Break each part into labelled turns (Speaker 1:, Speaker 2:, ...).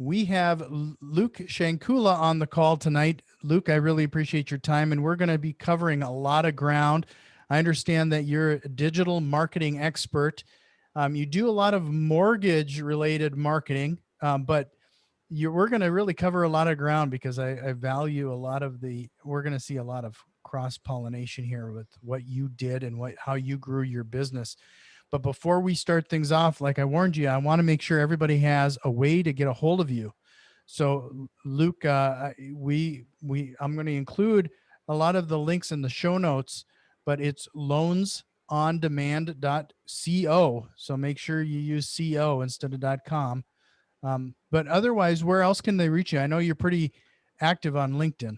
Speaker 1: We have Luke Shankula on the call tonight. Luke, I really appreciate your time, and we're going to be covering a lot of ground. I understand that you're a digital marketing expert. You do a lot of mortgage-related marketing, but we're going to really cover a lot of ground because I value a lot of we're going to see a lot of cross-pollination here with what you did and how you grew your business. But before we start things off, like I warned you, I want to make sure everybody has a way to get a hold of you. So Luke, I'm going to include a lot of the links in the show notes, but it's loansondemand.co. So make sure you use co instead of .com. But otherwise, where else can they reach you? I know you're pretty active on LinkedIn.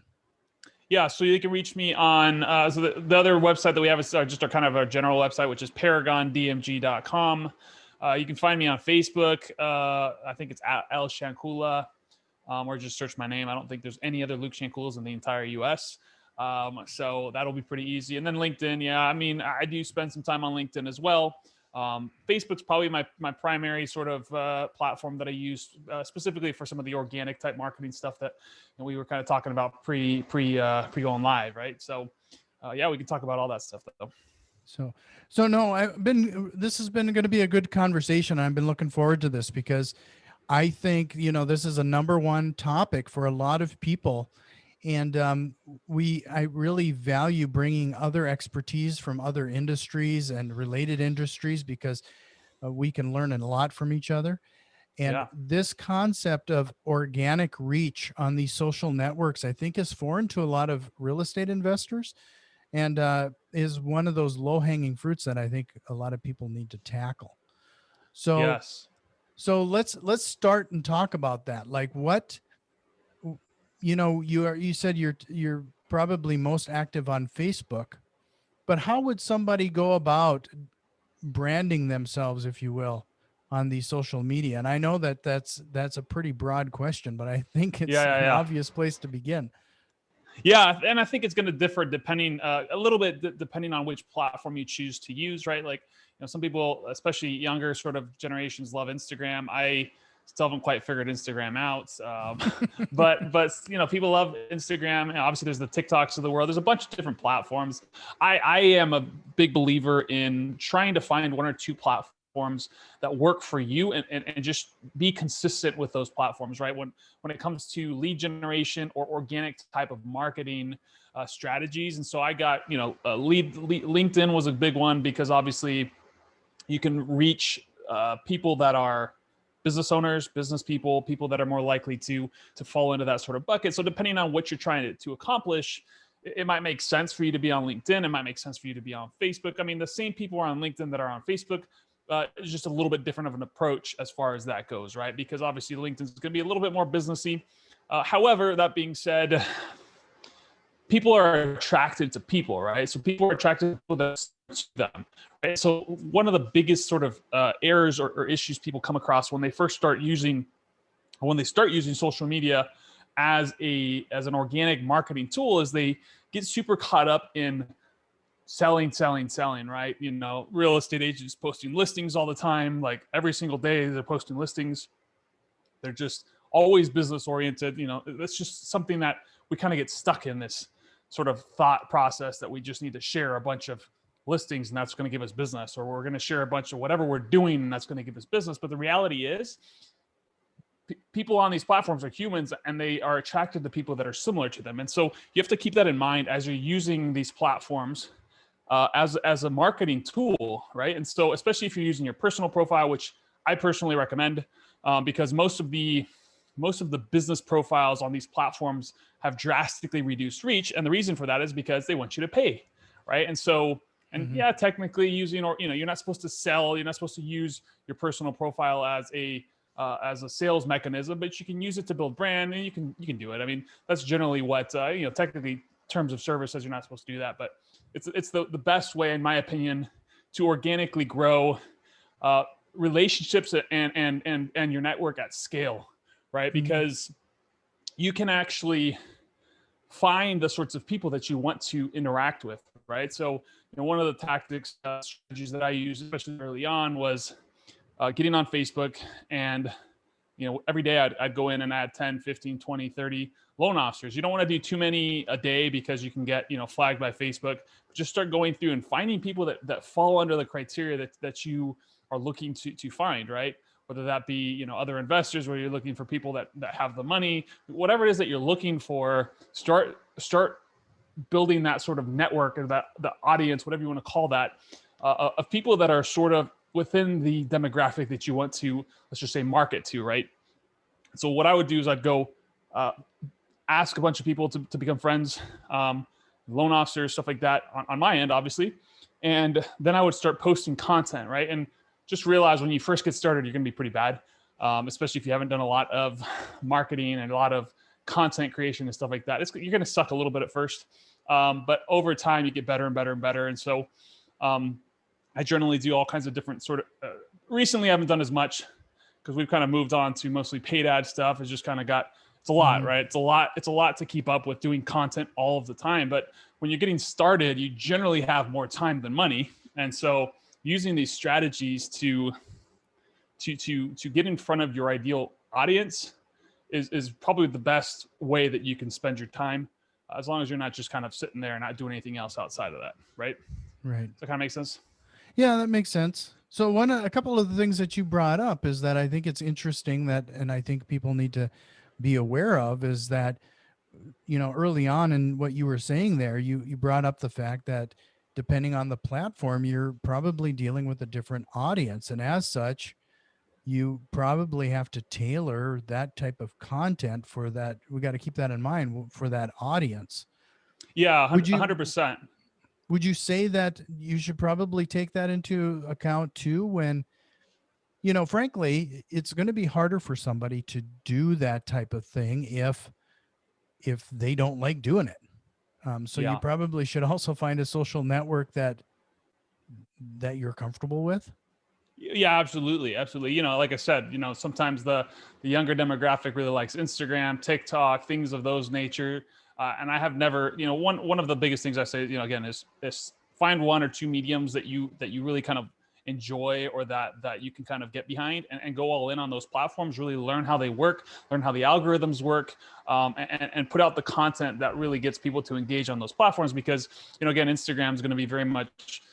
Speaker 2: Yeah, so you can reach me on, so the other website that we have is just our general website, which is paragondmg.com. You can find me on Facebook. I think it's at L Shankula, or just search my name. I don't think there's any other Luke Shankulas in the entire US. So that'll be pretty easy. And then LinkedIn, yeah, I mean, I do spend some time on LinkedIn as well. Facebook's probably my primary sort of platform that I use specifically for some of the organic type marketing stuff that we were kind of talking about pre going live, right? So yeah, we can talk about all that stuff though.
Speaker 1: So no, this has been going to be a good conversation. I've been looking forward to this because I think, this is a number one topic for a lot of people. And I really value bringing other expertise from other industries and related industries because we can learn a lot from each other. And this concept of organic reach on these social networks, I think, is foreign to a lot of real estate investors and is one of those low-hanging fruits that I think a lot of people need to tackle. So, so let's start and talk about that. Like what... you said you're probably most active on Facebook, but how would somebody go about branding themselves, if you will, on the social media? And I know that's a pretty broad question, but I think it's an obvious place to begin.
Speaker 2: Yeah, and I think it's going to differ depending a little bit depending on which platform you choose to use, right? Like, some people, especially younger sort of generations, love Instagram. I still haven't quite figured Instagram out, but people love Instagram. And obviously, there's the TikToks of the world. There's a bunch of different platforms. I am a big believer in trying to find one or two platforms that work for you and just be consistent with those platforms, right? When it comes to lead generation or organic type of marketing strategies. And so I got, LinkedIn was a big one because obviously you can reach people that are business owners, business people that are more likely to fall into that sort of bucket. So depending on what you're trying to accomplish, it might make sense for you to be on LinkedIn. It might make sense for you to be on Facebook. I mean, the same people are on LinkedIn that are on Facebook. It's just a little bit different of an approach as far as that goes, right? Because obviously LinkedIn is going to be a little bit more businessy. However, that being said, people are attracted to people, right? So people are attracted to people that suit them, right? So one of the biggest sort of errors or issues people come across when they start using social media as an organic marketing tool is they get super caught up in selling, right? Real estate agents posting listings all the time, like every single day they're posting listings. They're just always business oriented. That's just something that we kind of get stuck in, this sort of thought process that we just need to share a bunch of listings and that's going to give us business, or we're going to share a bunch of whatever we're doing and that's going to give us business. But the reality is people on these platforms are humans and they are attracted to people that are similar to them. And so you have to keep that in mind as you're using these platforms as a marketing tool, right? And so especially if you're using your personal profile, which I personally recommend, because most of the business profiles on these platforms have drastically reduced reach. And the reason for that is because they want you to pay, right? And so, yeah, technically using, you're not supposed to sell, you're not supposed to use your personal profile as a sales mechanism, but you can use it to build brand and you can do it. I mean, that's generally what, technically terms of service says you're not supposed to do that, but it's the best way, in my opinion, to organically grow relationships and your network at scale, right? Because you can actually find the sorts of people that you want to interact with, right? So, one of the tactics, strategies that I used, especially early on, was getting on Facebook and, every day I'd go in and add 10, 15, 20, 30 loan officers. You don't want to do too many a day because you can get, flagged by Facebook. Just start going through and finding people that fall under the criteria that you are looking to find, right? Whether that be, other investors, where you're looking for people that have the money, whatever it is that you're looking for, start building that sort of network, or the audience, whatever you want to call that, of people that are sort of within the demographic that you want to, let's just say, market to, right? So what I would do is I'd go ask a bunch of people to become friends, loan officers, stuff like that on my end, obviously. And then I would start posting content, right? And just realize when you first get started, you're going to be pretty bad, especially if you haven't done a lot of marketing and a lot of content creation and stuff like that. You're going to suck a little bit at first, but over time you get better and better and better. And so I generally do all kinds of different sort of, recently I haven't done as much because we've kind of moved on to mostly paid ad stuff. It's just kind of it's a lot, right? It's a lot to keep up with doing content all of the time. But when you're getting started, you generally have more time than money. And so using these strategies to get in front of your ideal audience is probably the best way that you can spend your time, as long as you're not just kind of sitting there and not doing anything else outside of that, right?
Speaker 1: Right.
Speaker 2: Does that kind of make sense?
Speaker 1: Yeah, that makes sense. So a couple of the things that you brought up is that I think it's interesting and I think people need to be aware of, is that, early on in what you were saying there, you brought up the fact that depending on the platform, you're probably dealing with a different audience. And as such, you probably have to tailor that type of content for that. We got to keep that in mind for that audience.
Speaker 2: Yeah, 100%.
Speaker 1: Would you say that you should probably take that into account too, when, frankly, it's going to be harder for somebody to do that type of thing if they don't like doing it. So
Speaker 2: Yeah.
Speaker 1: you probably should also find a social network that you're comfortable with.
Speaker 2: Yeah, absolutely. Like I said, sometimes the younger demographic really likes Instagram, TikTok, things of those nature. And I have never, one of the biggest things I say, again, is find one or two mediums that you really kind of enjoy, or that you can kind of get behind, and go all in on those platforms. Really learn how they work, learn how the algorithms work, and put out the content that really gets people to engage on those platforms. Because, again, Instagram is going to be very much,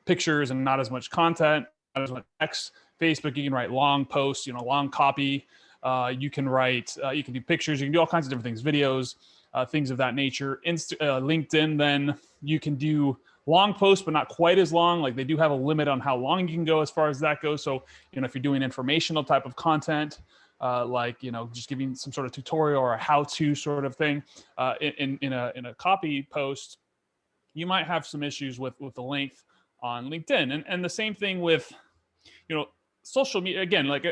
Speaker 2: pictures and not as much content, not as much text. Facebook, you can write long posts, long copy. You can you can do pictures, you can do all kinds of different things, videos, things of that nature. LinkedIn, then you can do long posts, but not quite as long. Like, they do have a limit on how long you can go as far as that goes. So, if you're doing informational type of content, just giving some sort of tutorial or a how-to sort of thing, in a copy post, you might have some issues with the length on LinkedIn. And the same thing with, social media. Again, like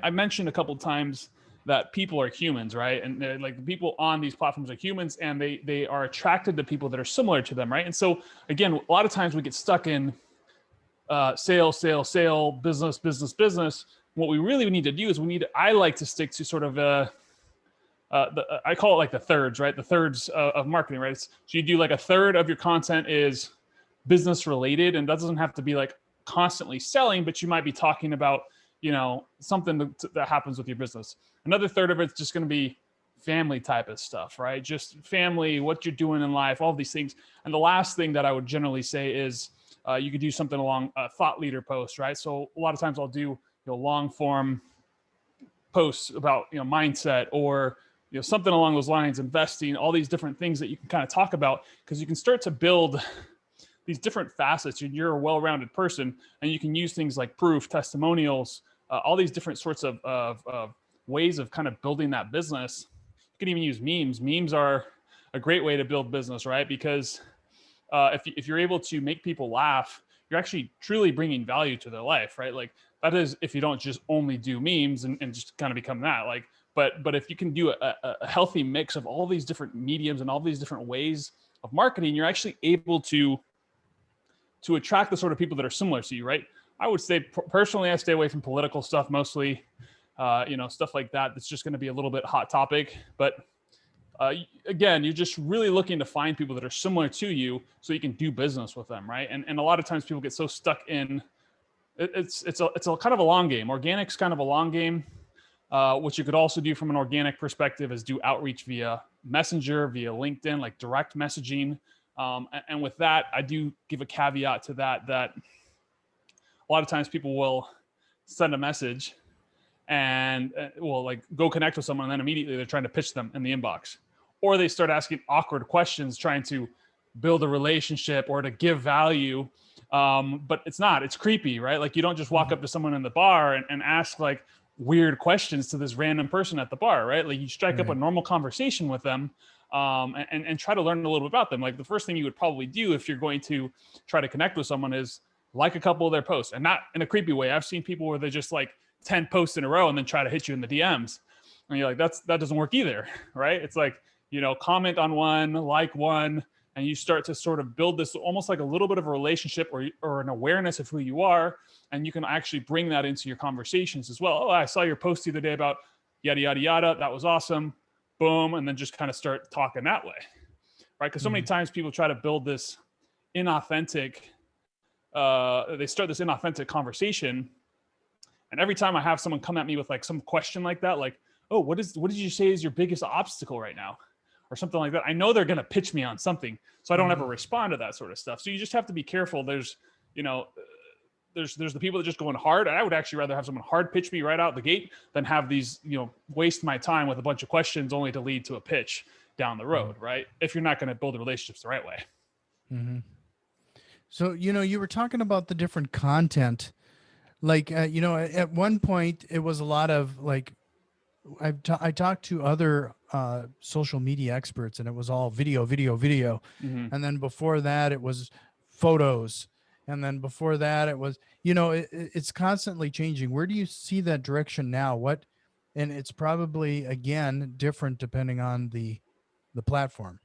Speaker 2: I mentioned a couple of times, that people are humans, right? And like, the people on these platforms are humans, and they are attracted to people that are similar to them, right? And so, again, a lot of times we get stuck in sale, business. What we really need to do is I like to stick to sort of I call it like the thirds, right? The thirds of marketing, right? So you do like a third of your content is business related, and that doesn't have to be like constantly selling, but you might be talking about, something that happens with your business. Another third of it's just going to be family type of stuff, right? Just family, what you're doing in life, all these things. And the last thing that I would generally say is you could do something along thought leader posts, right? So a lot of times I'll do long form posts about mindset, or something along those lines, investing, all these different things that you can kind of talk about, because you can start to build these different facets. You're a well-rounded person, and you can use things like proof, testimonials, all these different sorts of ways of kind of building that business. You can even use memes. Memes are a great way to build business, right? Because if you're able to make people laugh, you're actually truly bringing value to their life, right? Like, that is if you don't just only do memes and just kind of become that. Like, but if you can do a healthy mix of all these different mediums and all these different ways of marketing, you're actually able to attract the sort of people that are similar to you, right? I would say personally, I stay away from political stuff mostly, stuff like that. That's just going to be a little bit hot topic. But again, you're just really looking to find people that are similar to you so you can do business with them, right? And a lot of times people get so stuck in, it's a kind of a long game. Organic's kind of a long game. What you could also do from an organic perspective is do outreach via Messenger, via LinkedIn, like direct messaging. And with that, I do give a caveat to that a lot of times people will send a message and will like go connect with someone, and then immediately they're trying to pitch them in the inbox, or they start asking awkward questions trying to build a relationship or to give value. But it's creepy, right? Like you don't just walk up to someone in the bar and ask like weird questions to this random person at the bar, right? Like you strike up a normal conversation with them, and try to learn a little bit about them. Like the first thing you would probably do if you're going to try to connect with someone is like a couple of their posts, and not in a creepy way. I've seen people where they just like 10 posts in a row and then try to hit you in the DMs. And you're like, that doesn't work either, right? It's like, comment on one, like one, and you start to sort of build this almost like a little bit of a relationship or an awareness of who you are. And you can actually bring that into your conversations as well. Oh, I saw your post the other day about yada, yada, yada. That was awesome. Boom. And then just kind of start talking that way, right? Because so many times people try to build this inauthentic, they start this inauthentic conversation. And every time I have someone come at me with like some question like that, like, oh, what did you say is your biggest obstacle right now? Or something like that. I know they're going to pitch me on something. So I don't ever respond to that sort of stuff. So you just have to be careful. There's the people that just going hard. And I would actually rather have someone hard pitch me right out the gate than have these, waste my time with a bunch of questions only to lead to a pitch down the road, right? If you're not going to build the relationships the right way.
Speaker 1: Mm-hmm. So, you were talking about the different content. Like, at one point it was a lot of like, I talked to other social media experts, and it was all video.
Speaker 2: Mm-hmm.
Speaker 1: And then before that it was photos. And then before that it was, it's constantly changing. Where do you see that direction now? And it's probably, again, different depending on the platform.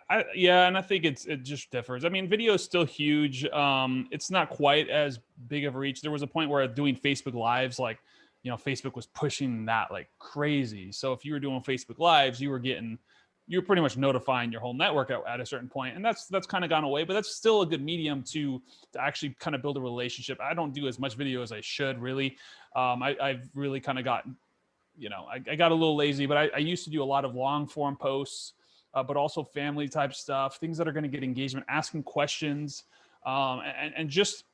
Speaker 2: And I think it just differs. I mean, video is still huge. It's not quite as big of a reach. There was a point where doing Facebook Lives, like, Facebook was pushing that like crazy. So if you were doing Facebook Lives, you were pretty much notifying your whole network at a certain point. And that's kind of gone away, but that's still a good medium to actually kind of build a relationship. I don't do as much video as I should, really. I've really kind of gotten, I got a little lazy, but I used to do a lot of long form posts, but also family type stuff, things that are going to get engagement, asking questions, and just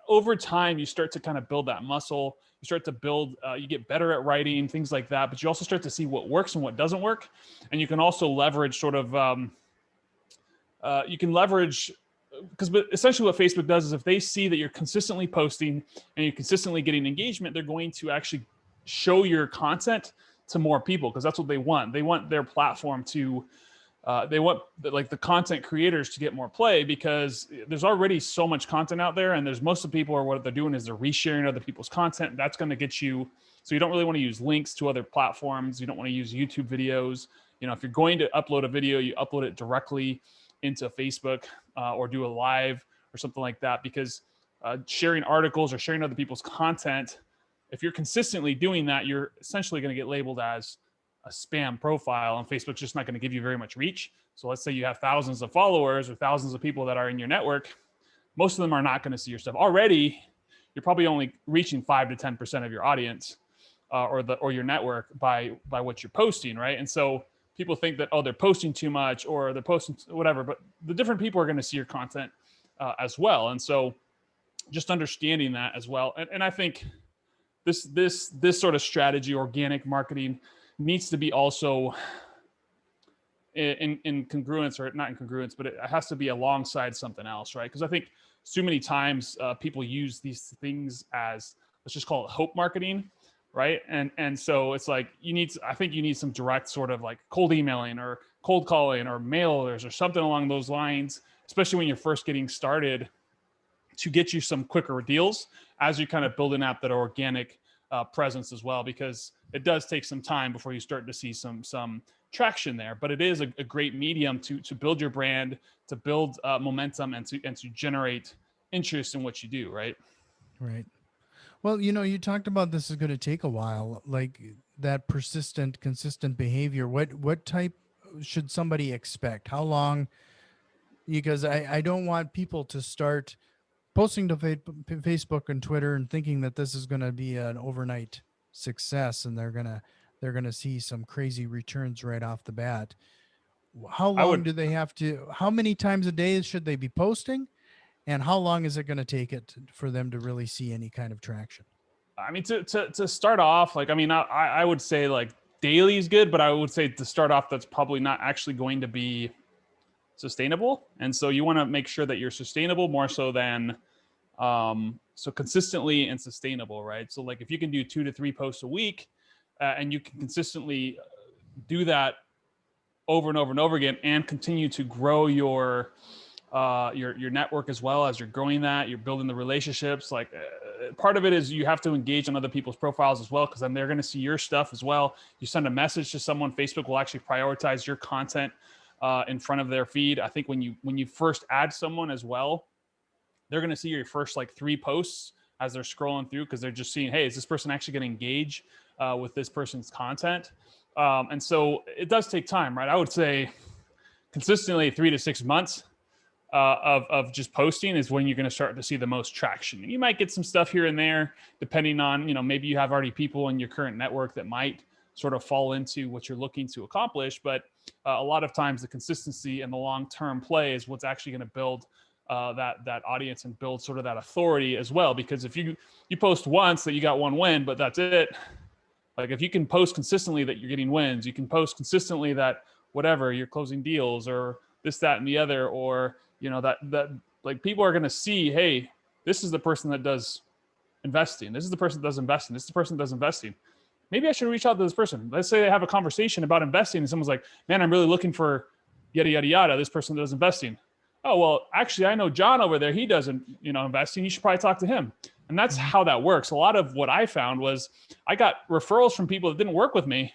Speaker 2: over time, you start to kind of build that muscle. You start to build, you get better at writing, things like that, but you also start to see what works and what doesn't work. And you can also leverage because essentially what Facebook does is if they see that you're consistently posting and you're consistently getting engagement, they're going to actually show your content to more people, because that's what they want. They want their platform to, they want the content creators to get more play, because there's already so much content out there, and there's most of the people are what they're doing is they're resharing other people's content. That's going to get you. So you don't really want to use links to other platforms. You don't want to use YouTube videos. If you're going to upload a video, you upload it directly into Facebook or do a live or something like that, because sharing articles or sharing other people's content, if you're consistently doing that, you're essentially going to get labeled as a spam profile, and Facebook's just not going to give you very much reach. So let's say you have thousands of followers or thousands of people that are in your network. Most of them are not going to see your stuff. Already, you're probably only reaching 5 to 10% of your audience or your network by what you're posting, right? And so people think that, they're posting too much or they're posting whatever, but the different people are going to see your content as well. And so just understanding that as well. And I think this sort of strategy, organic marketing, needs to be also in congruence, or not in congruence, but it has to be alongside something else, right? Because I think so many times people use these things as, let's just call it hope marketing, right? And so it's like I think you need some direct sort of like cold emailing or cold calling or mailers or something along those lines, especially when you're first getting started, to get you some quicker deals as you're kind of building out that organic presence as well, because it does take some time before you start to see some traction there. But it is a great medium to build your brand, to build momentum, and to generate interest in what you do, right?
Speaker 1: Right. Well, you talked about this is going to take a while, like that persistent, consistent behavior. What type should somebody expect? How long? Because I don't want people to start posting to Facebook and Twitter and thinking that this is going to be an overnight success, and they're gonna see some crazy returns right off the bat. How
Speaker 2: I
Speaker 1: long
Speaker 2: would,
Speaker 1: do they have to? How many times a day should they be posting? And how long is it going to take for them to really see any kind of traction?
Speaker 2: I mean, to start off, like, I mean, I would say like daily is good, but I would say to start off, that's probably not actually going to be sustainable. And so you want to make sure that you're sustainable more so than so consistently and sustainable, right? So like if you can do 2 to 3 posts a week, and you can consistently do that over and over and over again, and continue to grow your network as well as you're growing that, you're building the relationships. Like part of it is you have to engage on other people's profiles as well, because then they're going to see your stuff as well. You send a message to someone, Facebook will actually prioritize your content in front of their feed. I think when you first add someone as well, they're going to see your first like 3 posts as they're scrolling through, because they're just seeing, hey, is this person actually going to engage with this person's content? And so it does take time, right? I would say consistently 3 to 6 months of just posting is when you're going to start to see the most traction. And you might get some stuff here and there, depending on, maybe you have already people in your current network that might sort of fall into what you're looking to accomplish. But a lot of times the consistency and the long-term play is what's actually going to build that audience and build sort of that authority as well. Because if you post once that you got one win, but that's it. Like if you can post consistently that you're getting wins, you can post consistently that whatever, you're closing deals or this, that, and the other, or that like people are going to see, hey, this is the person that does investing. This is the person that does investing. This is the person that does investing. Maybe I should reach out to this person. Let's say they have a conversation about investing and someone's like, man, I'm really looking for yada, yada, yada. This person does investing. Oh, well, actually, I know John over there. He doesn't, investing. You should probably talk to him. And that's how that works. A lot of what I found was I got referrals from people that didn't work with me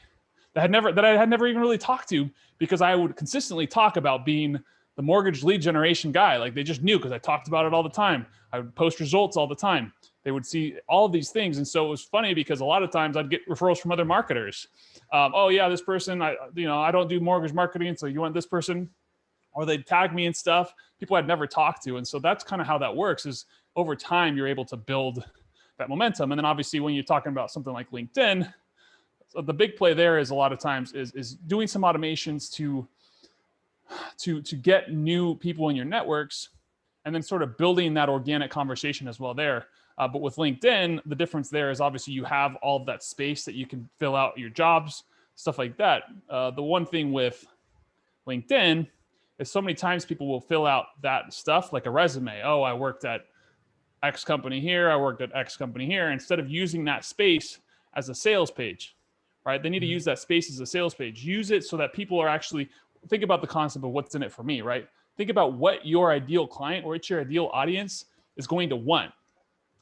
Speaker 2: that I had never even really talked to, because I would consistently talk about being the mortgage lead generation guy. Like they just knew, because I talked about it all the time. I would post results all the time. They would see all of these things. And so it was funny because a lot of times I'd get referrals from other marketers. Oh yeah, this person, I don't do mortgage marketing. So you want this person? Or they'd tag me and stuff, people I'd never talked to. And so that's kind of how that works, is over time, you're able to build that momentum. And then obviously when you're talking about something like LinkedIn, so the big play there is a lot of times is doing some automations to get new people in your networks, and then sort of building that organic conversation as well there. But with LinkedIn, the difference there is obviously you have all of that space that you can fill out your jobs, stuff like that. The one thing with LinkedIn is so many times people will fill out that stuff like a resume. Oh, I worked at X company here. I worked at X company here. Instead of using that space as a sales page, right? They need to use that space as a sales page. Use it so that people are actually, think about the concept of what's in it for me, right? Think about what your ideal client or what your ideal audience is going to want.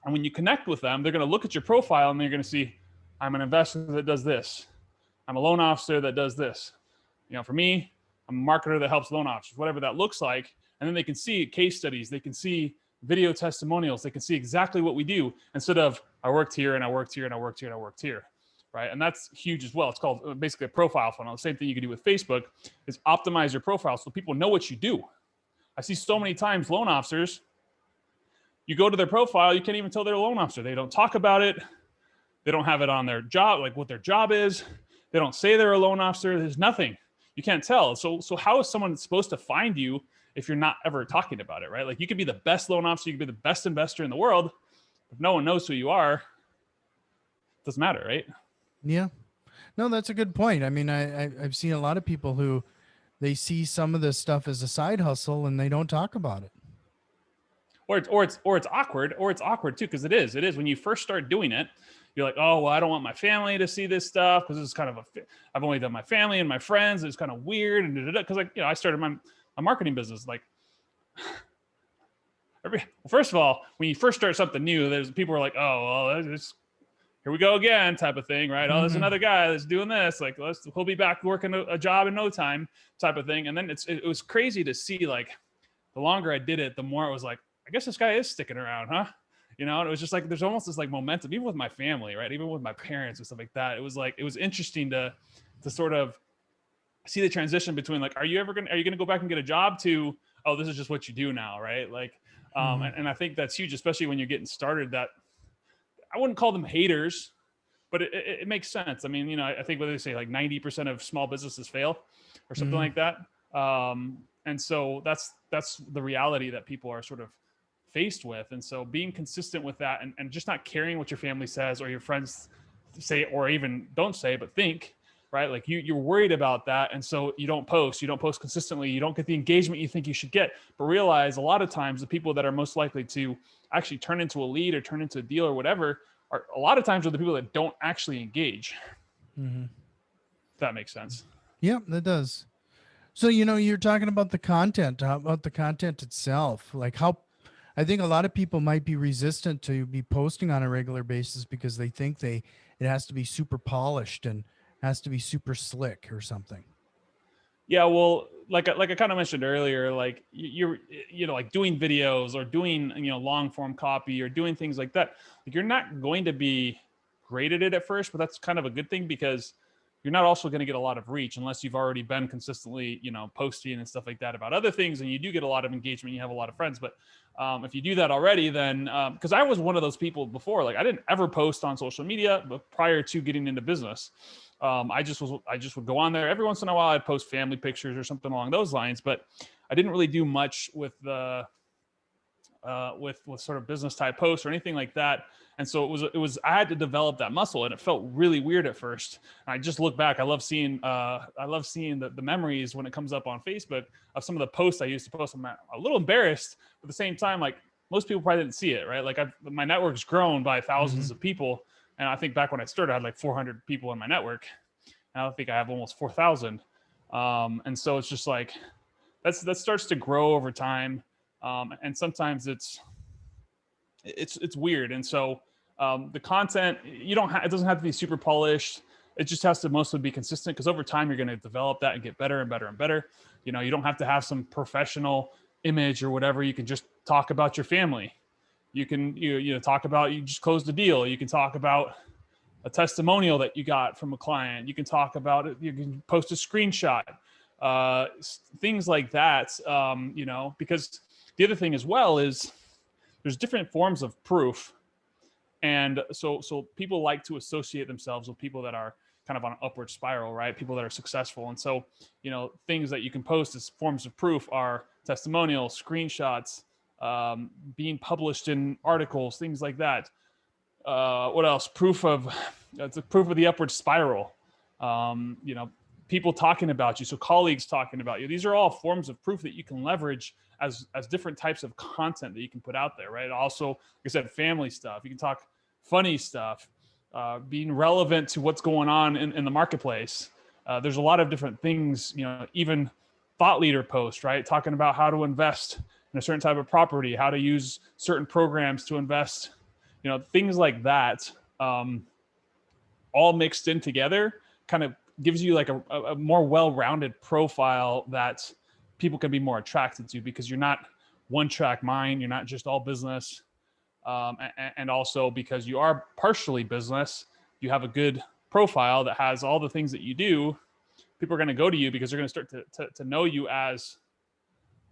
Speaker 2: And when you connect with them, they're going to look at your profile and they're going to see, I'm an investor that does this. I'm a loan officer that does this. For me, I'm a marketer that helps loan officers, whatever that looks like. And then they can see case studies. They can see video testimonials. They can see exactly what we do, instead of I worked here and I worked here and I worked here and I worked here, right? And that's huge as well. It's called basically a profile funnel. The same thing you can do with Facebook is optimize your profile so people know what you do. I see so many times loan officers, you go to their profile, you can't even tell they're a loan officer. They don't talk about it. They don't have it on their job, like what their job is. They don't say they're a loan officer. There's nothing. You can't tell. So how is someone supposed to find you if you're not ever talking about it, right? Like you could be the best loan officer, you could be the best investor in the world. If no one knows who you are, it doesn't matter, right?
Speaker 1: Yeah. No, that's a good point. I mean, I've seen a lot of people who they see some of this stuff as a side hustle and they don't talk about it.
Speaker 2: Or it's awkward too, because it is when you first start doing it. You're like, oh, well, I don't want my family to see this stuff because it's kind of I've only done my family and my friends. It's kind of weird, and because I started my marketing business like. First of all, when you first start something new, there's people are like, oh, well, here we go again, type of thing, right? Oh, there's another guy that's doing this. Like, he'll be back working a job in no time, type of thing. And then it was crazy to see, like, the longer I did it, the more it was like, I guess this guy is sticking around, huh? And it was just like, there's almost this like momentum, even with my family, right? Even with my parents and stuff like that. It was interesting to sort of see the transition between like, are you going to go back and get a job, to, oh, this is just what you do now, right? Like, and I think that's huge, especially when you're getting started. That I wouldn't call them haters, but it makes sense. I mean, you know, I think what they say, like 90% of small businesses fail or something
Speaker 1: Mhm.
Speaker 2: like that. And so that's the reality that people are sort of faced with. And so being consistent with that, and just not caring what your family says or your friends say, or even don't say, but think, right? Like you're worried about that. And so you don't post consistently. You don't get the engagement you think you should get, but realize a lot of times the people that are most likely to actually turn into a lead or turn into a deal or whatever are a lot of times are the people that don't actually engage.
Speaker 1: Mhm.
Speaker 2: If that makes sense.
Speaker 1: Yeah, that does. So, you're talking about the content. How about the content itself? Like how I think a lot of people might be resistant to be posting on a regular basis because they think it has to be super polished and has to be super slick or something.
Speaker 2: Yeah, well, like I kind of mentioned earlier, like you're like doing videos or doing long form copy or doing things like that. Like you're not going to be great at it at first, but that's kind of a good thing because you're not also going to get a lot of reach unless you've already been consistently posting and stuff like that about other things, and you do get a lot of engagement. You have a lot of friends, but if you do that already, then because I was one of those people before, like I didn't ever post on social media, but prior to getting into business. I just would go on there every once in a while. I'd post family pictures or something along those lines, but I didn't really do much with the with sort of business type posts or anything like that. And so it was I had to develop that muscle, and it felt really weird at first. And I just look back. I love seeing the memories when it comes up on Facebook of some of the posts I used to post. I'm a little embarrassed, but at the same time, like most people probably didn't see it, right? Like my network's grown by thousands
Speaker 1: Mhm.
Speaker 2: of people. And I think back when I started, I had like 400 people in my network. And I think I have almost 4,000. And so it's just like that starts to grow over time, and sometimes it's weird. And so the content it doesn't have to be super polished. It just has to mostly be consistent because over time you're going to develop that and get better and better and better. You don't have to have some professional image or whatever. You can just talk about your family. You can talk about you just closed a deal. You can talk about a testimonial that you got from a client. You can talk about it. You can post a screenshot, things like that. Because the other thing as well is there's different forms of proof, and so people like to associate themselves with people that are kind of on an upward spiral, right? People that are successful, and so things that you can post as forms of proof are testimonials, screenshots, being published in articles, things like that. What else? It's a proof of the upward spiral. Um, you know, People talking about you, so colleagues talking about you. These are all forms of proof that you can leverage as different types of content that you can put out there, right? Also, like I said, family stuff. You can talk funny stuff, being relevant to what's going on in the marketplace. There's a lot of different things, even thought leader posts, right? Talking about how to invest in a certain type of property, how to use certain programs to invest, things like that, all mixed in together kind of gives you like a more well-rounded profile that people can be more attracted to because you're not one track mind. You're not just all business. And also because you are partially business, you have a good profile that has all the things that you do. People are going to go to you because they're going to start to know you as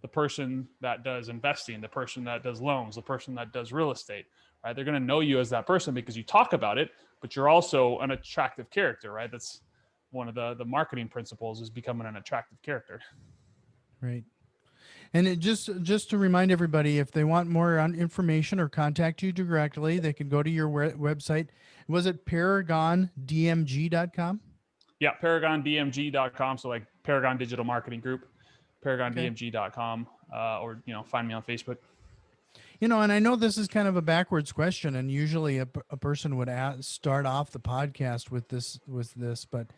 Speaker 2: the person that does investing, the person that does loans, the person that does real estate, right? They're going to know you as that person because you talk about it, but you're also an attractive character, right? That's one of the marketing principles, is becoming an attractive character.
Speaker 1: Right. And it just to remind everybody, if they want more on information or contact you directly, they can go to your website. Was it paragondmg.com?
Speaker 2: Yeah, paragondmg.com. So like Paragon Digital Marketing Group,
Speaker 1: Okay.
Speaker 2: paragondmg.com, or, find me on Facebook.
Speaker 1: And I know this is kind of a backwards question, and usually a person would start off the podcast with this, but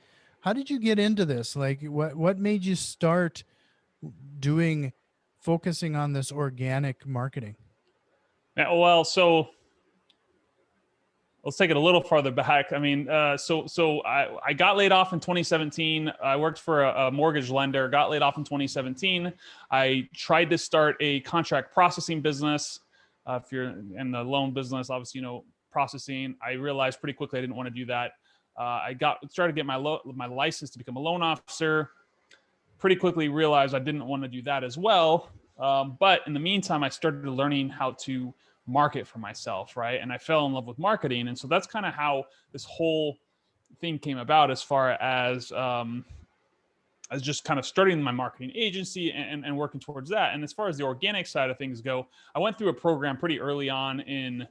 Speaker 1: how did you get into this? Like, what made you start doing focusing on this organic marketing?
Speaker 2: Yeah, well, so let's take it a little farther back. I mean, I got laid off in 2017. I worked for a mortgage lender, got laid off in 2017. I tried to start a contract processing business. If you're in the loan business, obviously, processing. I realized pretty quickly I didn't want to do that. I started to get my license to become a loan officer. Pretty quickly realized I didn't want to do that as well. But in the meantime, I started learning how to market for myself, right? And I fell in love with marketing. And so that's kind of how this whole thing came about, as far as just kind of starting my marketing agency and working towards that. And as far as the organic side of things go, I went through a program pretty early on in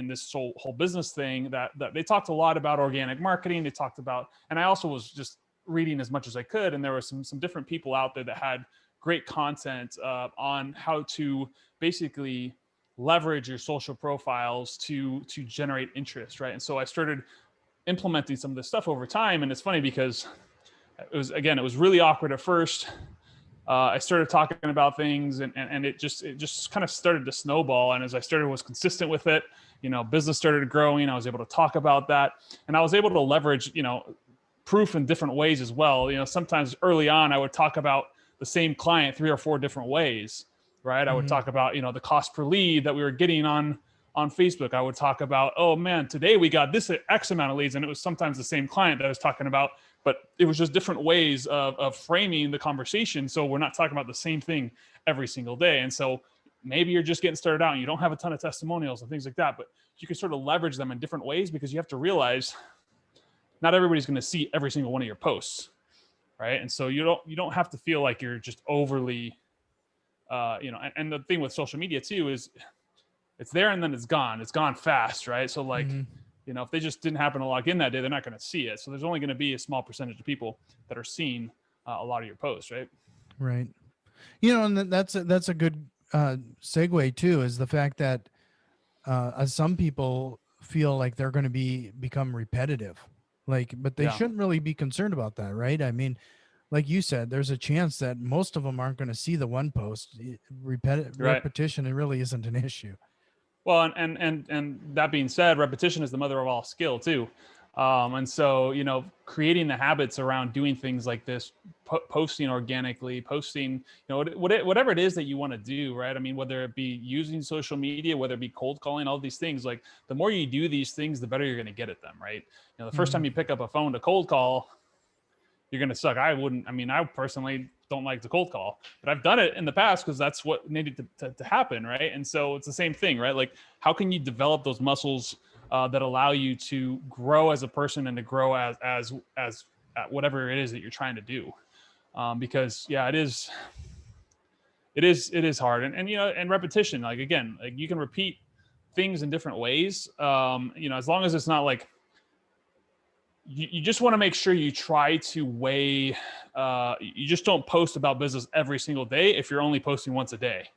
Speaker 2: this whole business thing that they talked a lot about organic marketing. They talked about, and I also was just reading as much as I could. And there were some different people out there that had great content on how to basically leverage your social profiles to generate interest, right? And so I started implementing some of this stuff over time. And it's funny because it was really awkward at first. I started talking about things and it just kind of started to snowball. And as I was consistent with it, business started growing. I was able to talk about that, and I was able to leverage, proof in different ways as well. Sometimes early on, I would talk about the same client 3 or 4 different ways, right? I would talk about, the cost per lead that we were getting on Facebook. I would talk about, oh man, today we got this X amount of leads. And it was sometimes the same client that I was talking about, but it was just different ways of framing the conversation. So we're not talking about the same thing every single day. And so maybe you're just getting started out and you don't have a ton of testimonials and things like that, but you can sort of leverage them in different ways, because you have to realize not everybody's going to see every single one of your posts, right? And so you don't have to feel like you're just overly, and the thing with social media too is it's there and then it's gone. It's gone fast, right? So like, if they just didn't happen to log in that day, they're not going to see it. So there's only going to be a small percentage of people that are seeing a lot of your posts, right?
Speaker 1: Right. And that's a good segue too, is the fact that some people feel like they're going to become repetitive, but they shouldn't really be concerned about that, right? I mean, like you said, there's a chance that most of them aren't going to see the one post. Repetition, it really isn't an issue.
Speaker 2: Well, and that being said, repetition is the mother of all skill too. And so, creating the habits around doing things like this, posting organically, posting, whatever it is that you want to do, right? I mean, whether it be using social media, whether it be cold calling, all these things, like the more you do these things, the better you're going to get at them, right? The first time you pick up a phone to cold call, you're going to suck. I personally don't like to cold call, but I've done it in the past because that's what needed to happen, right? And so it's the same thing, right? Like, how can you develop those muscles that allow you to grow as a person and to grow as whatever it is that you're trying to do? Because it is hard, and repetition. Like, again, like you can repeat things in different ways. As long as it's not like you just want to make sure you try to weigh. You just don't post about business every single day if you're only posting once a day.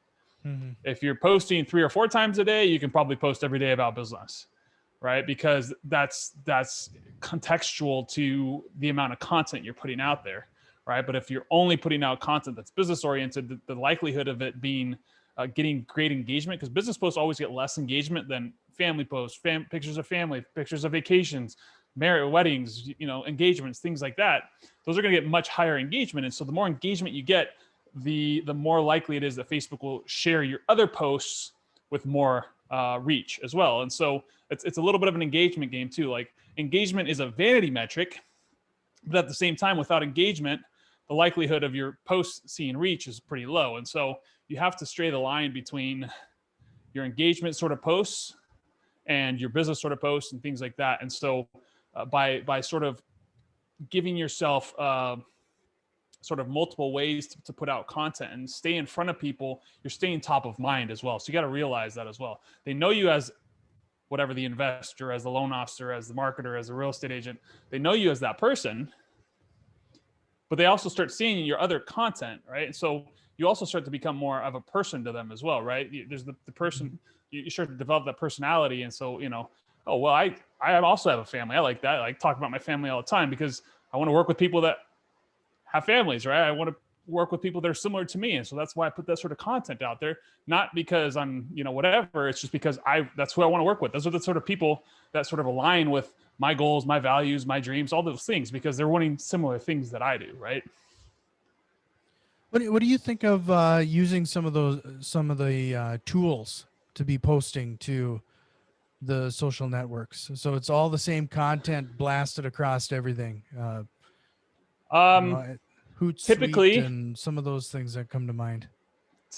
Speaker 2: If you're posting 3 or 4 times a day, you can probably post every day about business, right? Because that's contextual to the amount of content you're putting out there, right? But if you're only putting out content that's business oriented, the likelihood of it being getting great engagement, because business posts always get less engagement than family posts, pictures of family, pictures of vacations, marriage, weddings, engagements, things like that. Those are going to get much higher engagement. And so the more engagement you get, the more likely it is that Facebook will share your other posts with more reach as well. And so it's a little bit of an engagement game too. Like, engagement is a vanity metric, but at the same time, without engagement, the likelihood of your posts seeing reach is pretty low. And so you have to stray the line between your engagement sort of posts and your business sort of posts and things like that. And so by sort of giving yourself sort of multiple ways to put out content and stay in front of people, you're staying top of mind as well. So you got to realize that as well. They know you as whatever, the investor, as the loan officer, as the marketer, as a real estate agent. They know you as that person, but they also start seeing your other content, right? And so you also start to become more of a person to them as well, right? There's the person, you start to develop that personality. And so, oh, well, I also have a family. I like that. I like talk about my family all the time because I want to work with people that have families, right? I want to work with people that are similar to me. And so that's why I put that sort of content out there, not because I'm, whatever. It's just because that's who I want to work with. Those are the sort of people that sort of align with my goals, my values, my dreams, all those things, because they're wanting similar things that I do, right?
Speaker 1: What do you think of using some of the tools to be posting to the social networks? So it's all the same content blasted across everything.
Speaker 2: Typically,
Speaker 1: Hootsuite and some of those things that come to mind.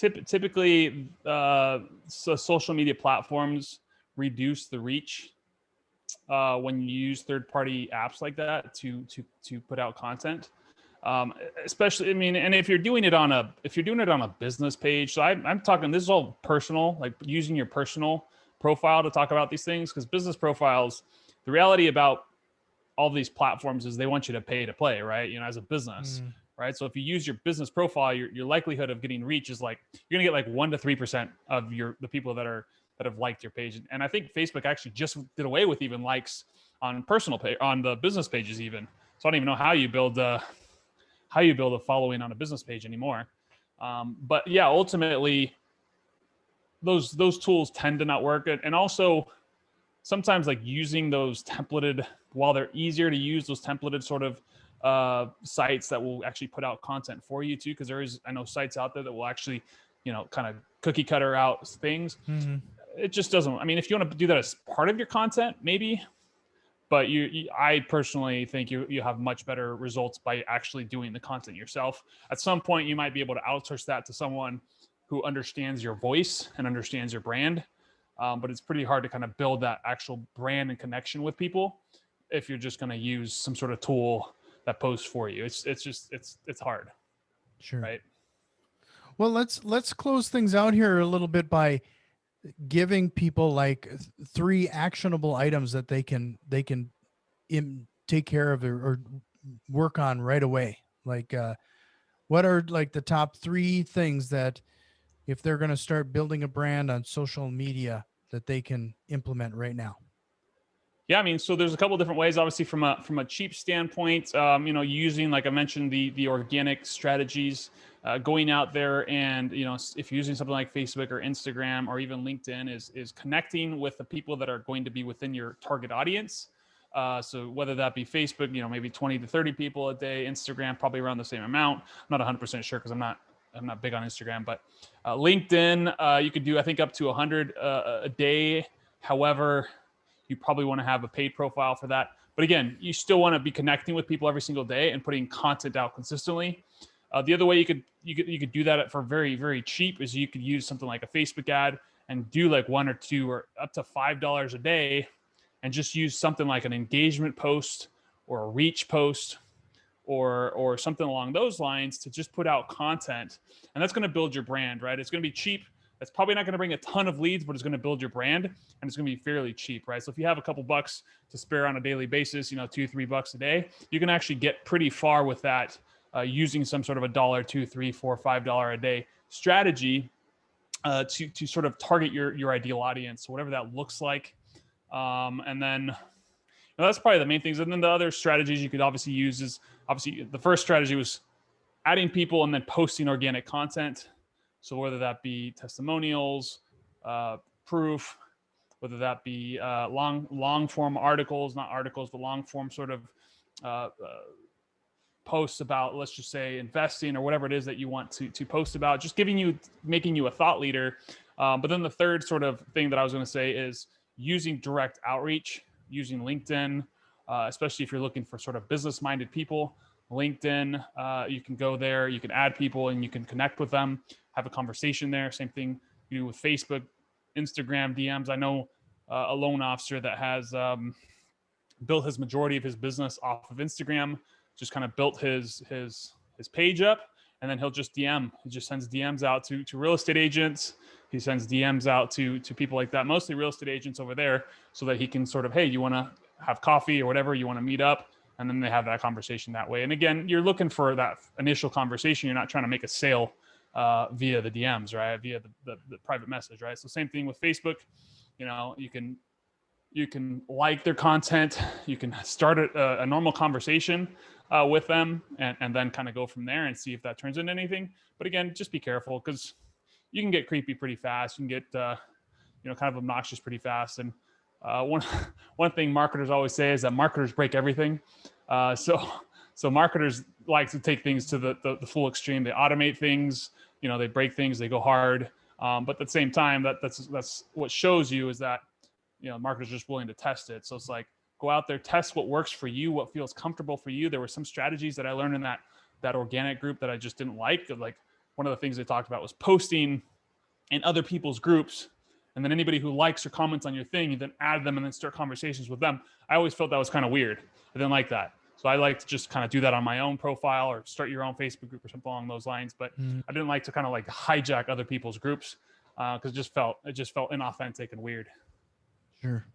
Speaker 2: Typically, so social media platforms reduce the reach when you use third-party apps like that to put out content. Especially, I mean, and if you're doing it on a business page, so I'm talking, this is all personal, like using your personal profile to talk about these things, because business profiles, the reality about all these platforms is they want you to pay to play, right? You know, as a business, right? So if you use your business profile, your likelihood of getting reach is like, you're gonna get like 1 to 3% of the people that have liked your page. And I think Facebook actually just did away with even likes on personal page, on the business pages even. So I don't even know how you build a following on a business page anymore. But yeah, ultimately those tools tend to not work. And also sometimes like using those templated, while they're easier to use, those templated sort of sites that will actually put out content for you too, because I know sites out there that will actually, you know, kind of cookie cutter out things. It just doesn't, I mean, if you want to do that as part of your content, maybe, but I personally think you have much better results by actually doing the content yourself. At some point, you might be able to outsource that to someone who understands your voice and understands your brand. But it's pretty hard to kind of build that actual brand and connection with people if you're just going to use some sort of tool that posts for you. It's hard.
Speaker 1: Sure.
Speaker 2: Right.
Speaker 1: Well, let's close things out here a little bit by giving people like 3 actionable items that they can take care of or work on right away. Like, what are like the top 3 things that if they're going to start building a brand on social media that they can implement right now?
Speaker 2: Yeah, I mean, so there's a couple different ways. Obviously, from a cheap standpoint, you know, using, like I mentioned, the organic strategies, going out there and, you know, if you're using something like Facebook or Instagram or even LinkedIn, is connecting with the people that are going to be within your target audience. So whether that be Facebook, you know, maybe 20 to 30 people a day, Instagram probably around the same amount. I'm not 100% sure because I'm not big on Instagram, but LinkedIn, you could do, I think, up to 100 a day. However, you probably want to have a paid profile for that. But again, you still want to be connecting with people every single day and putting content out consistently. The other way you could do that for very, very cheap is you could use something like a Facebook ad and do like 1 or 2 or up to $5 a day, and just use something like an engagement post or a reach post or something along those lines to just put out content. And that's going to build your brand, right? It's going to be cheap. That's probably not going to bring a ton of leads, but it's going to build your brand, and it's going to be fairly cheap, right? So if you have a couple bucks to spare on a daily basis, you know, $2-3 a day, you can actually get pretty far with that, using some sort of a $1, $2, $3, $4, $5 a day strategy to sort of target your ideal audience, so whatever that looks like. And then that's probably the main things. And then the other strategies you could obviously use is, obviously the first strategy was adding people and then posting organic content. So whether that be testimonials, proof, whether that be long form articles, not articles, but long form sort of posts about, let's just say, investing or whatever it is that you want to post about, just making you a thought leader. But then the third sort of thing that I was going to say is using direct outreach, using LinkedIn, especially if you're looking for sort of business-minded people. LinkedIn, you can go there, you can add people and you can connect with them, have a conversation there. Same thing you do with Facebook, Instagram DMs. I know a loan officer that has built his majority of his business off of Instagram, just kind of built his page up, and then he'll just DM. He just sends DMs out to real estate agents. He sends DMs out to people like that, mostly real estate agents over there, so that he can sort of, hey, you want to have coffee or whatever, you want to meet up, and then they have that conversation that way. And again, you're looking for that initial conversation. You're not trying to make a sale via the DMs, right? Via the private message, right? So same thing with Facebook. You know, you can like their content. You can start a normal conversation with them, and then kind of go from there and see if that turns into anything. But again, just be careful, because you can get creepy pretty fast. You can get kind of obnoxious pretty fast. And one thing marketers always say is that marketers break everything. So marketers like to take things to the full extreme. They automate things, they break things, they go hard. But at the same time, that's what shows you is that, marketers are just willing to test it. So it's like, go out there, test what works for you, what feels comfortable for you. There were some strategies that I learned in that organic group that I just didn't like one of the things they talked about was posting in other people's groups. And then anybody who likes or comments on your thing, you then add them and then start conversations with them. I always felt that was kind of weird. I didn't like that. So I like to just kind of do that on my own profile or start your own Facebook group or something along those lines. But I didn't like to kind of like hijack other people's groups because it just felt inauthentic and weird.
Speaker 1: Sure.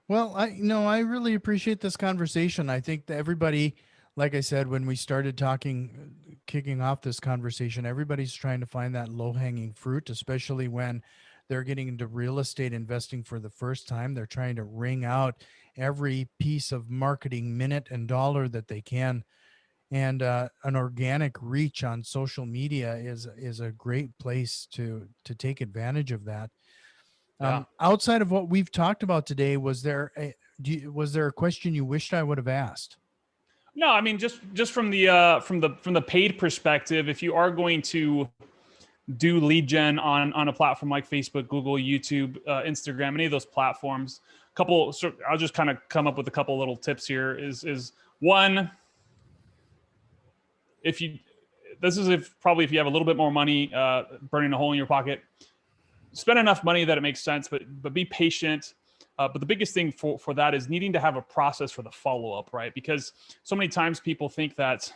Speaker 1: Well, I really appreciate this conversation. I think that everybody, like I said, when we started kicking off this conversation, everybody's trying to find that low-hanging fruit, especially when they're getting into real estate investing for the first time. They're trying to wring out every piece of marketing minute and dollar that they can. And an organic reach on social media is a great place to take advantage of that.
Speaker 2: Yeah.
Speaker 1: Outside of what we've talked about today, was there a question you wished I would have asked?
Speaker 2: No, I mean just from the paid perspective, if you are going to do lead gen on a platform like Facebook, Google, YouTube, Instagram, any of those platforms, I'll just kind of come up with a couple little tips here. Is one, if you you have a little bit more money burning a hole in your pocket, spend enough money that it makes sense, but be patient. But the biggest thing for that is needing to have a process for the follow-up, right? Because so many times people think that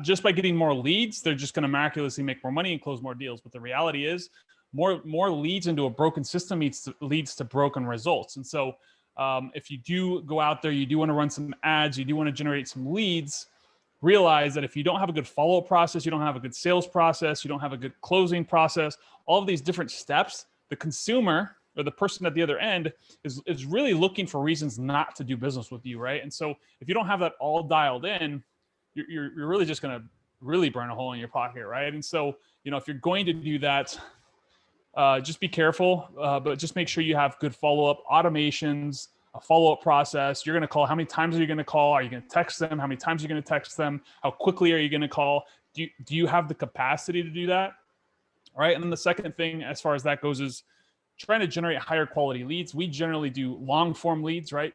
Speaker 2: just by getting more leads, they're just going to miraculously make more money and close more deals. But the reality is more leads into a broken system leads to broken results. And so if you do go out there, you do want to run some ads, you do want to generate some leads, realize that if you don't have a good follow-up process, you don't have a good sales process, you don't have a good closing process, all of these different steps, the consumer or the person at the other end is really looking for reasons not to do business with you, right? And so if you don't have that all dialed in, you're really just going to really burn a hole in your pocket, right? And so, if you're going to do that, just be careful, but just make sure you have good follow-up automations, a follow-up process. You're going to call. How many times are you going to call? Are you going to text them? How many times are you going to text them? How quickly are you going to call? Do you have the capacity to do that? All right. And then the second thing, as far as that goes, is trying to generate higher quality leads. We generally do long form leads, right?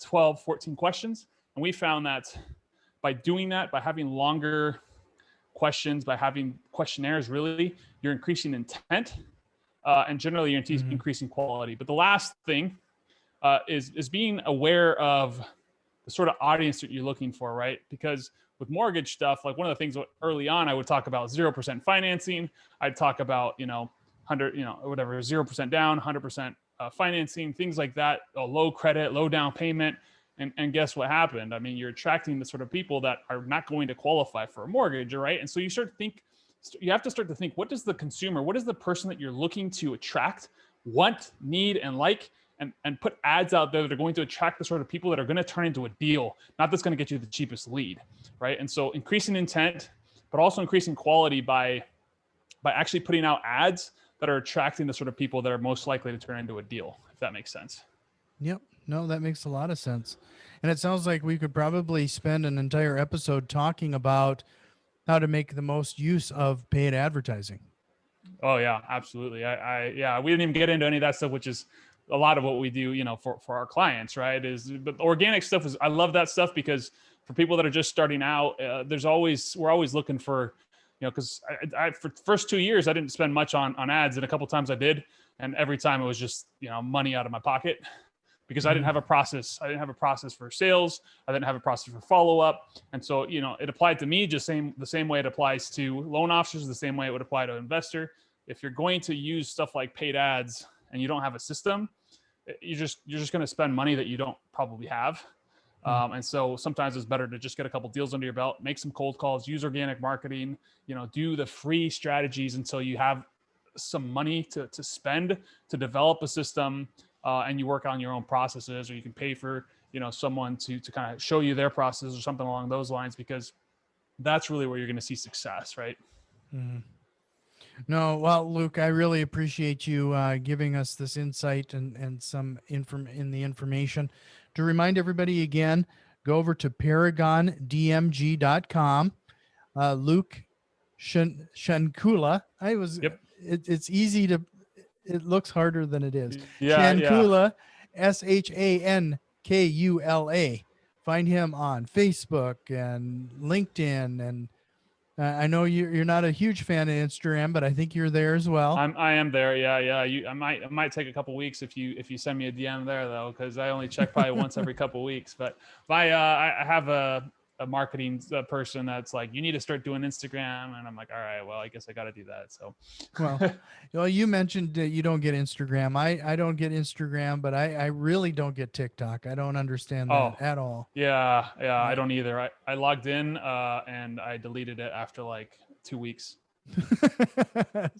Speaker 2: 12, 14 questions. And we found that by doing that, by having longer questions, by having questionnaires, really, you're increasing intent and generally you're increasing quality. But the last thing is being aware of the sort of audience that you're looking for, right? Because with mortgage stuff, like one of the things early on, I would talk about 0% financing. I'd talk about, 100, whatever, 0% down, 100% financing, things like that, low credit, low down payment. And guess what happened? I mean, you're attracting the sort of people that are not going to qualify for a mortgage, right? And so you have to start to think, what does the consumer, what is the person that you're looking to attract, want, need, and like, and put ads out there that are going to attract the sort of people that are going to turn into a deal, not that's going to get you the cheapest lead, right? And so increasing intent, but also increasing quality by actually putting out ads that are attracting the sort of people that are most likely to turn into a deal, if that makes sense.
Speaker 1: Yep. No, that makes a lot of sense. And it sounds like we could probably spend an entire episode talking about how to make the most use of paid advertising.
Speaker 2: Oh yeah, absolutely. We didn't even get into any of that stuff, which is a lot of what we do, for our clients, right? But the organic stuff I love that stuff because for people that are just starting out, we're always looking for, because I for the first 2 years, I didn't spend much on ads, and a couple times I did. And every time it was just, money out of my pocket because I didn't have a process. I didn't have a process for sales. I didn't have a process for follow-up. And so, it applied to me the same way it applies to loan officers, the same way it would apply to an investor. If you're going to use stuff like paid ads and you don't have a system, you're just going to spend money that you don't probably have. And so sometimes it's better to just get a couple deals under your belt, make some cold calls, use organic marketing, do the free strategies until you have some money to spend to develop a system, and you work on your own processes, or you can pay for, someone to kind of show you their process or something along those lines, because that's really where you're going to see success. Right.
Speaker 1: Mm-hmm. No, well, Luke, I really appreciate you giving us this insight and some information. To remind everybody again, go over to paragondmg.com. Luke Shankula. It's easy to, it looks harder than it is. Shankula, Shankula. Find him on Facebook and LinkedIn and I know you're not a huge fan of Instagram, but I think you're there as well.
Speaker 2: I am there. Yeah, yeah. I might take a couple weeks if you send me a DM there though, because I only check probably once every couple weeks. But I have a marketing person that's like, you need to start doing Instagram, and I'm like, all right, well, I guess I got to do that. So,
Speaker 1: Well, you mentioned that you don't get Instagram. I don't get Instagram, but I really don't get TikTok. I don't understand that at all.
Speaker 2: yeah, I don't either. I logged in and I deleted it after like 2 weeks.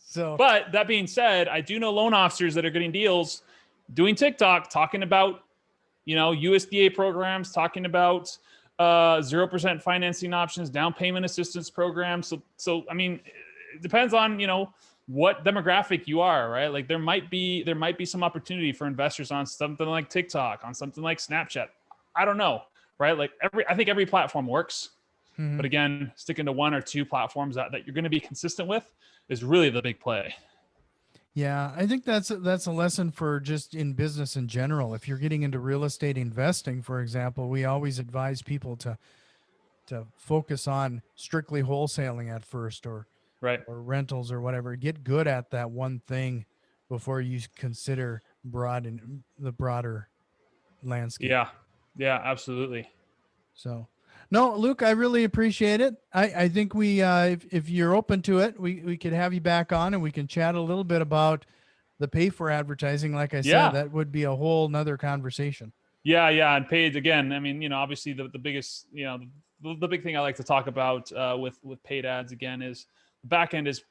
Speaker 1: So,
Speaker 2: but that being said, I do know loan officers that are getting deals doing TikTok, talking about, USDA programs, talking about 0% financing options, down payment assistance programs. So I mean, it depends on, what demographic you are, right? Like there might be some opportunity for investors on something like TikTok, on something like Snapchat. I don't know, right? Like I think every platform works. But again, sticking to one or two platforms that you're going to be consistent with is really the big play.
Speaker 1: Yeah, I think that's a lesson for just in business in general. If you're getting into real estate investing, for example, we always advise people to focus on strictly wholesaling at first, or
Speaker 2: Right.
Speaker 1: or rentals or whatever. Get good at that one thing before you consider the broader landscape.
Speaker 2: Yeah, absolutely.
Speaker 1: So, no, Luke, I really appreciate it. I think we, if you're open to it, we could have you back on and we can chat a little bit about the pay for advertising. Like I said, that would be a whole nother conversation.
Speaker 2: Yeah. And paid again. I mean, obviously the biggest, the big thing I like to talk about with paid ads again is the back end is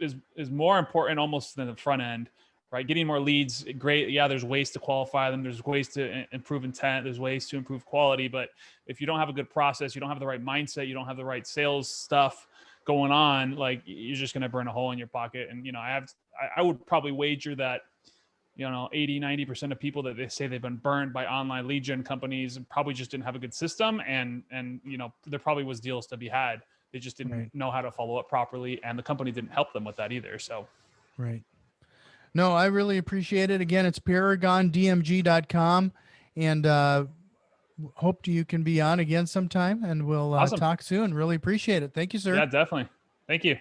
Speaker 2: more important almost than the front end. Right, getting more leads, great. Yeah, there's ways to qualify them. There's ways to improve intent. There's ways to improve quality. But if you don't have a good process, you don't have the right mindset, you don't have the right sales stuff going on, like you're just going to burn a hole in your pocket. And I would probably wager that 80-90% of people that they say they've been burned by online lead gen companies probably just didn't have a good system, and there probably was deals to be had. They just didn't know how to follow up properly, and the company didn't help them with that either. So
Speaker 1: right. No, I really appreciate it. Again, it's paragondmg.com, and hope you can be on again sometime, and we'll
Speaker 2: awesome.
Speaker 1: talk soon. Really appreciate it. Thank you, sir.
Speaker 2: Yeah, definitely. Thank you.